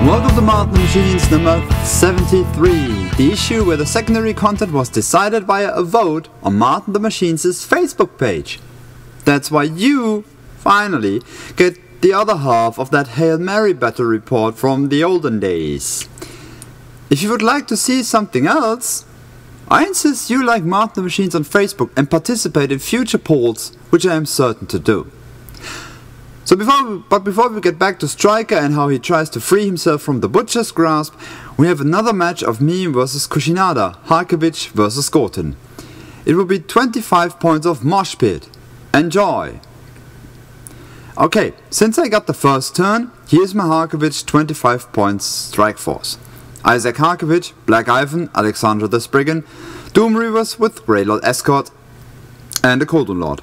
Welcome to M&tM Machines number 73, the issue where the secondary content was decided via a vote on M&tM Machines' Facebook page. That's why you, finally, get the other half of that Hail Mary battle report from the olden days. If you would like to see something else, I insist you like M&tM Machines on Facebook and participate in future polls, which I am certain to do. So before we get back to Stryker and how he tries to free himself from the butcher's grasp, we have another match of me versus Kushinada, Harkevich versus Gorten. It will be 25 points of Moshpit. Enjoy! Okay, since I got the first turn, here's my Harkevich 25 points strike force. Izak Harkevich, Black Ivan, Alexandra the Spriggan, Doom Reavers with Greylord Escort and a Golden Lord.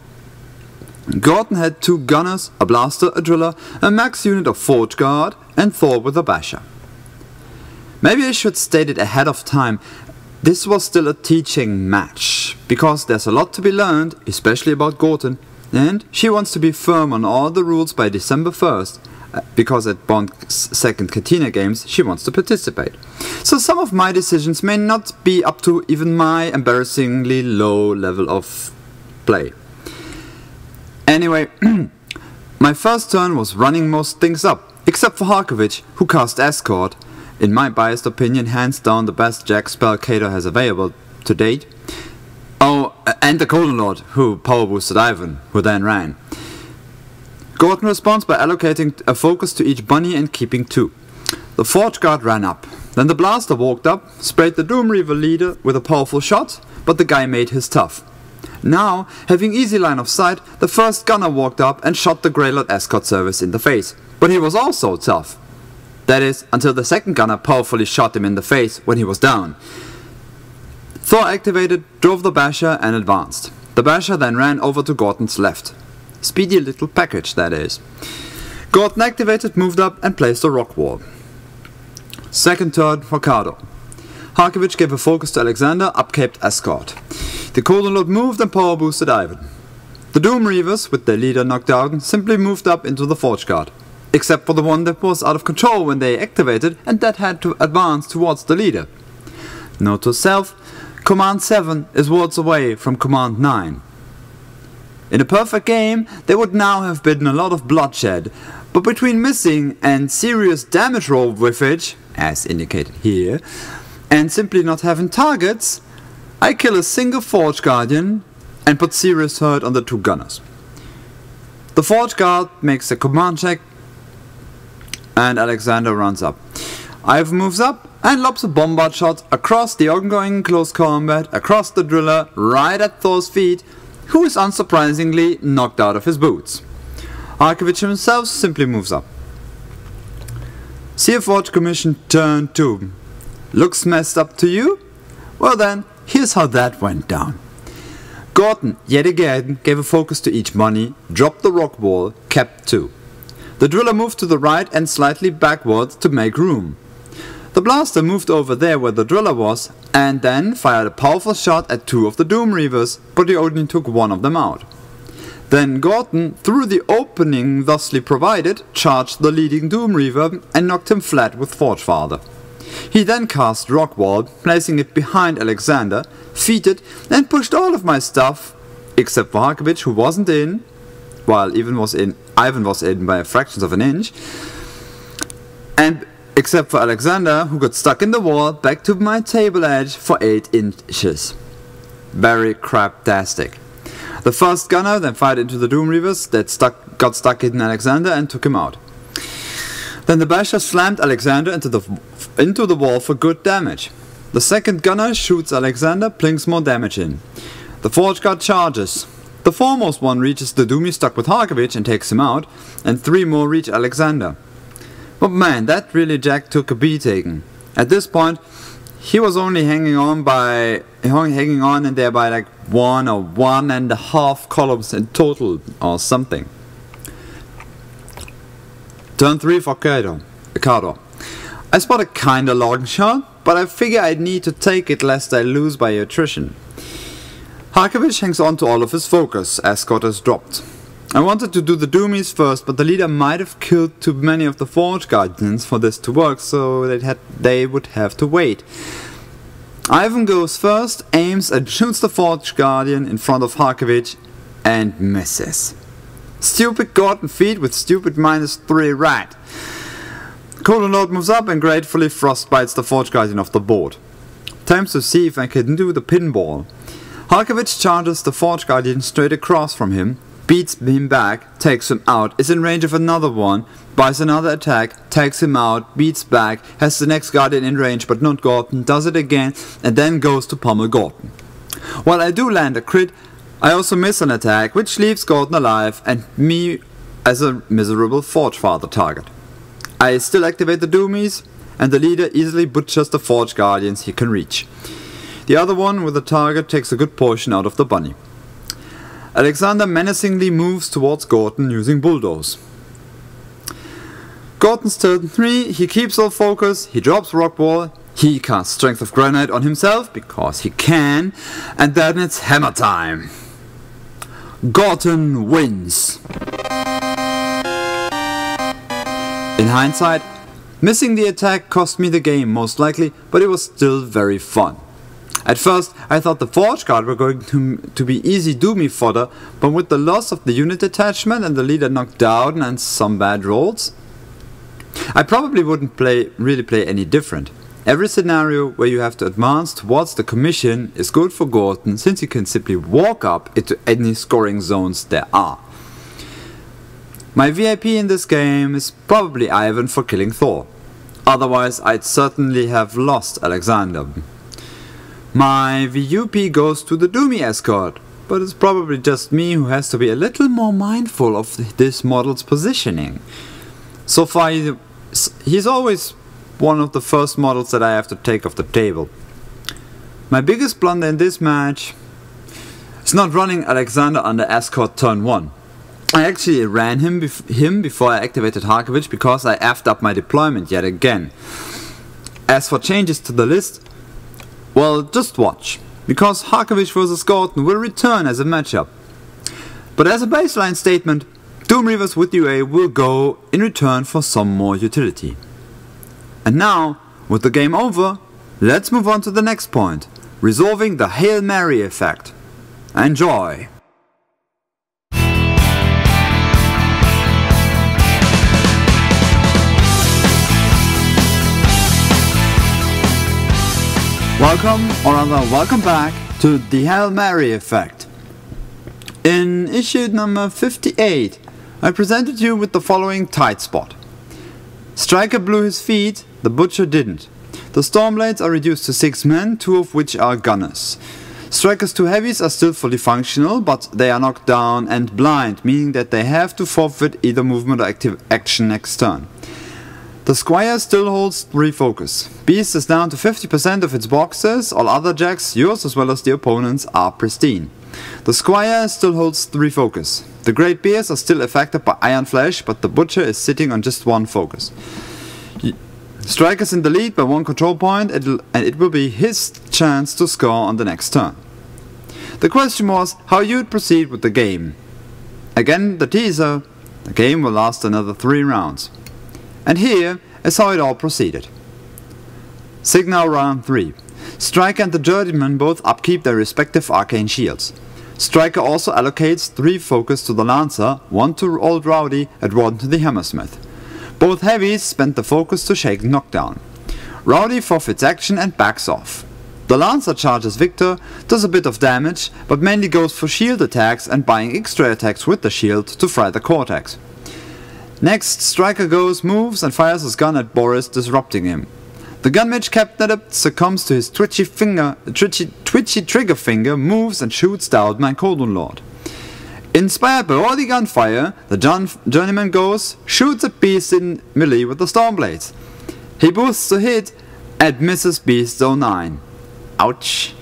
Gorten had 2 gunners, a blaster, a driller, a max unit of Forge Guard and Thor with a basher. Maybe I should state it ahead of time, this was still a teaching match, because there's a lot to be learned, especially about Gorten, and she wants to be firm on all the rules by December 1st, because at Bond's second Katina games she wants to participate. So some of my decisions may not be up to even my embarrassingly low level of play. Anyway, my first turn was running most things up, except for Harkevich, who cast Escort, in my biased opinion hands down the best Jack spell Kato has available to date. Oh, and the Golden Lord, who power boosted Ivan, who then ran. Gorten responds by allocating a focus to each bunny and keeping 2. The Forge Guard ran up. Then the Blaster walked up, sprayed the Doom Reaver leader with a powerful shot, but the guy made his tough. Now, having easy line of sight, the first gunner walked up and shot the Greylord Escort service in the face. But he was also tough. That is, until the second gunner powerfully shot him in the face when he was down. Thor activated, drove the basher and advanced. The basher then ran over to Gorten's left. Speedy little package, that is. Gorten activated, moved up and placed a rock wall. Second turn for Kato. Harkevich gave a focus to Alexander, upcaped Escort. The Golden Lord moved and power boosted Ivan. The Doom Reavers, with their leader knocked down, simply moved up into the Forge Guard. Except for the one that was out of control when they activated and that had to advance towards the leader. Note to self, Command 7 is worlds away from Command 9. In a perfect game, there would now have been a lot of bloodshed, but between missing and serious damage roll whiffage, as indicated here, and simply not having targets, I kill a single Forge Guardian and put serious hurt on the 2 gunners. The Forge Guard makes a command check and Alexander runs up. Ivan moves up and lobs a bombard shot across the ongoing close combat, across the driller, right at Thor's feet, who is unsurprisingly knocked out of his boots. Harkevich himself simply moves up. See a Forge Commission turn 2. Looks messed up to you? Well then, here's how that went down. Gorten, yet again, gave a focus to each bunny, dropped the rock wall, kept 2. The driller moved to the right and slightly backwards to make room. The blaster moved over there where the driller was, and then fired a powerful shot at 2 of the Doom Reavers, but he only took 1 of them out. Then Gorten, through the opening thusly provided, charged the leading Doom Reaver and knocked him flat with Forge Father. He then cast Rock Wall, placing it behind Alexander, feated and pushed all of my stuff, except for Harkevich, who wasn't in, while Ivan was in by fractions of an inch, and except for Alexander, who got stuck in the wall, back to my table edge for 8 inches. Very craptastic. The first gunner then fired into the Doom Reavers that got stuck in Alexander and took him out. Then the basher slammed Alexander into the wall for good damage. The second gunner shoots Alexander, plinks more damage in. The Forge Guard charges. The foremost one reaches the Doomy stuck with Harkevich and takes him out, and 3 more reach Alexander. But man, that really Jack took a beating. At this point, he was only hanging on in there by like 1 or 1.5 columns in total or something. Turn 3 for Kato. I spot a kinda long shot, but I figure I'd need to take it lest I lose by attrition. Harkevich hangs on to all of his focus, Escort is dropped. I wanted to do the Doomies first, but the leader might have killed too many of the Forge Guardians for this to work, so they would have to wait. Ivan goes first, aims and shoots the Forge Guardian in front of Harkevich and misses. Stupid Gorten feed with stupid -3 rat. Colon Lord moves up and gratefully frostbites the Forge Guardian off the board. Time to see if I can do the pinball. Harkevich charges the Forge Guardian straight across from him, beats him back, takes him out, is in range of another one, buys another attack, takes him out, beats back, has the next Guardian in range but not Gorten, does it again, and then goes to pummel Gorten. While I do land a crit, I also miss an attack, which leaves Gorten alive and me as a miserable Forge Father target. I still activate the Doomies, and the leader easily butchers the Forge Guardians he can reach. The other one with the target takes a good portion out of the bunny. Alexander menacingly moves towards Gorten using Bulldoze. Gorten's turn 3, he keeps all focus, he drops Rock Wall, he casts Strength of Granite on himself, because he can, and then it's hammer time. Gorten wins. In hindsight, missing the attack cost me the game most likely, but it was still very fun. At first I thought the Forge Guard were going to be easy Doomie fodder, but with the loss of the unit attachment and the leader knocked down and some bad rolls, I probably wouldn't really play any different. Every scenario where you have to advance towards the commission is good for Gorten, since you can simply walk up into any scoring zones there are. My VIP in this game is probably Ivan for killing Thor. Otherwise I'd certainly have lost Alexander. My VUP goes to the Doomie escort, but it's probably just me who has to be a little more mindful of this model's positioning. So far he's always one of the first models that I have to take off the table. My biggest blunder in this match is not running Alexander under escort turn 1. I actually ran him before I activated Harkevich because I effed up my deployment yet again. As for changes to the list, well, just watch, because Harkevich vs Gorten will return as a matchup. But as a baseline statement, Doom Reavers with UA will go in return for some more utility. And now, with the game over, let's move on to the next point, resolving the Hail Mary effect. Enjoy! Welcome, or rather welcome back, to the Hail Mary effect. In issue number 58, I presented you with the following tight spot. Stryker blew his feet, the Butcher didn't. The Stormblades are reduced to 6 men, 2 of which are gunners. Stryker's 2 heavies are still fully functional, but they are knocked down and blind, meaning that they have to forfeit either movement or active action next turn. The Squire still holds 3 focus. Beast is down to 50% of its boxes, all other jacks, yours as well as the opponents, are pristine. The Squire still holds 3 focus. The Great Bears are still affected by Iron Flesh, but the Butcher is sitting on just 1 focus. Stryker's in the lead by 1 control point, and it will be his chance to score on the next turn. The question was how you'd proceed with the game. Again, the teaser, the game will last another 3 rounds. And here is how it all proceeded. Signal round 3. Stryker and the Journeyman both upkeep their respective arcane shields. Stryker also allocates 3 focus to the Lancer, 1 to Old Rowdy and 1 to the Hammersmith. Both heavies spend the focus to shake knockdown. Rowdy forfeits action and backs off. The Lancer charges Victor, does a bit of damage, but mainly goes for shield attacks and buying extra attacks with the shield to fry the Cortex. Next, Stryker goes, moves and fires his gun at Boris, disrupting him. The gunmage Captain Adept succumbs to his twitchy trigger finger, moves and shoots the Outman Codon Lord. Inspired by all the gunfire, the Journeyman goes, shoots at Beast in melee with the Stormblades. He boosts a hit and misses Beast 09. Ouch.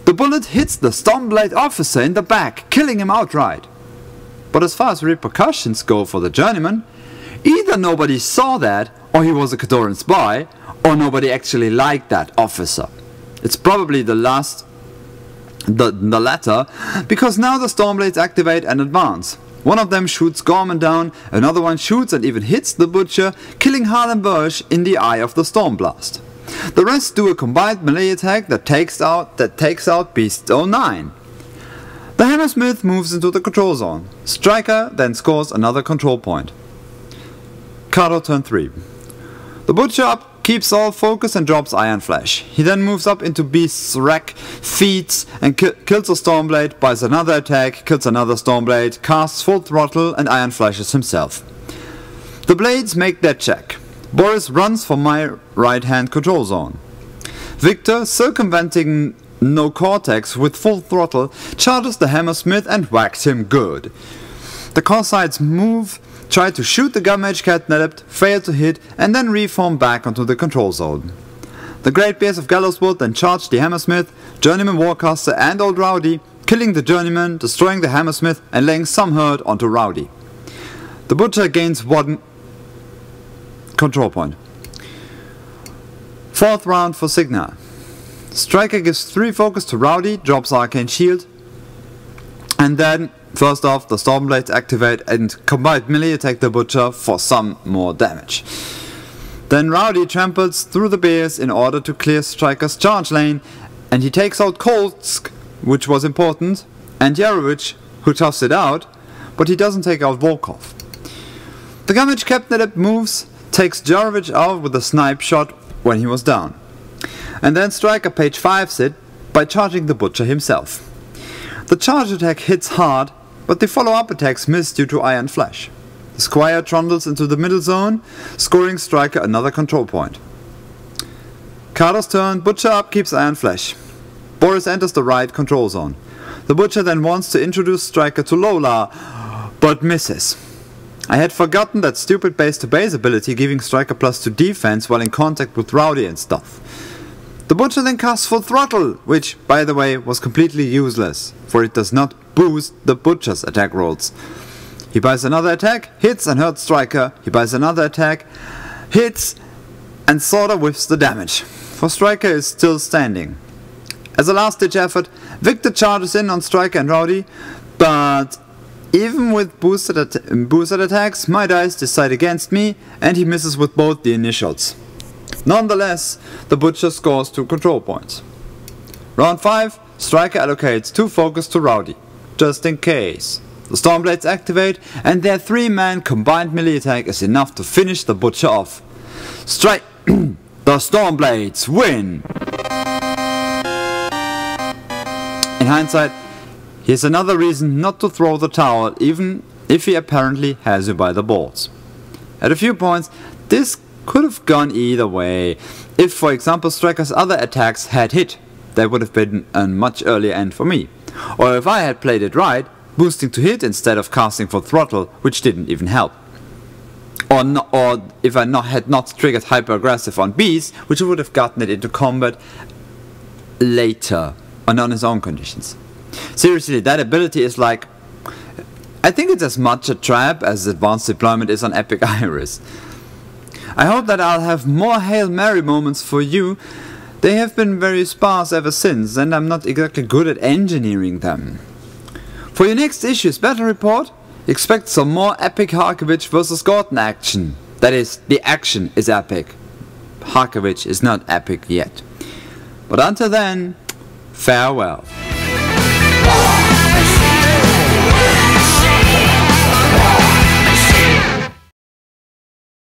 The bullet hits the Stormblade officer in the back, killing him outright. But as far as repercussions go for the Journeyman, either nobody saw that, or he was a Cadoran spy, or nobody actually liked that officer. It's probably the latter, because now the Stormblades activate and advance. One of them shoots Gorman down, another one shoots and even hits the Butcher, killing Harkevich in the eye of the Stormblast. The rest do a combined melee attack that takes out Beast 09. The Hammersmith moves into the control zone. Stryker then scores another control point. Cardo turn 3. The Butcher up keeps all focus and drops Iron Flash. He then moves up into Beast's rack, feeds and kills a Stormblade, buys another attack, kills another Stormblade, casts full throttle and Iron Flashes himself. The Blades make their check. Boris runs for my right hand control zone. Victor, circumventing no Cortex with full throttle, charges the Hammersmith and whacks him good. The Cossacks move, try to shoot the Gunmage Catnapped, fail to hit, and then reform back onto the control zone. The Great Bears of Gallowswood then charge the Hammersmith, Journeyman Warcaster and Old Rowdy, killing the Journeyman, destroying the Hammersmith and laying some hurt onto Rowdy. The Butcher gains 1 control point. 4th round for Signa. Stryker gives 3 focus to Rowdy, drops Arcane Shield, and then first off, the Stormblades activate and combined melee attack the Butcher for some more damage. Then Rowdy tramples through the bears in order to clear Stryker's charge lane, and he takes out Kolsk, which was important, and Yarovich, who toughs it out, but he doesn't take out Volkov. The Gunmage Catnapped moves, takes Yarovich out with a snipe shot when he was down. And then Stryker page 5's it by charging the Butcher himself. The charge attack hits hard, but the follow-up attacks miss due to Iron Flash. The Squire trundles into the middle zone, scoring Stryker another control point. Cardo's turn, Butcher up keeps Iron Flash. Boris enters the right control zone. The Butcher then wants to introduce Stryker to Lola, but misses. I had forgotten that stupid base-to-base ability giving Stryker +2 defense while in contact with Rowdy and stuff. The Butcher then casts Full Throttle, which, by the way, was completely useless, for it does not boost the Butcher's attack rolls. He buys another attack, hits and hurts Stryker, he buys another attack, hits and sorta whiffs the damage, for Stryker is still standing. As a last ditch effort, Victor charges in on Stryker and Rowdy, but even with boosted attacks, my dice decide against me and he misses with both the initials. Nonetheless, the Butcher scores 2 control points. Round 5, Stryker allocates 2 focus to Rowdy, just in case. The Stormblades activate and their 3-man combined melee attack is enough to finish the Butcher off. The Stormblades win! In hindsight, here's another reason not to throw the towel even if he apparently has you by the balls. At a few points, this could have gone either way. If, for example, Stryker's other attacks had hit, that would have been a much earlier end for me. Or if I had played it right, boosting to hit instead of casting for throttle, which didn't even help. Or if I had not triggered hyper aggressive on Beast, which would have gotten it into combat later, and on his own conditions. Seriously, that ability is like, I think it's as much a trap as advanced deployment is on Epic Iris. I hope that I'll have more Hail Mary moments for you. They have been very sparse ever since, and I'm not exactly good at engineering them. For your next issue's battle report, expect some more epic Harkevich vs Gorten action. That is, the action is epic. Harkevich is not epic yet. But until then, farewell.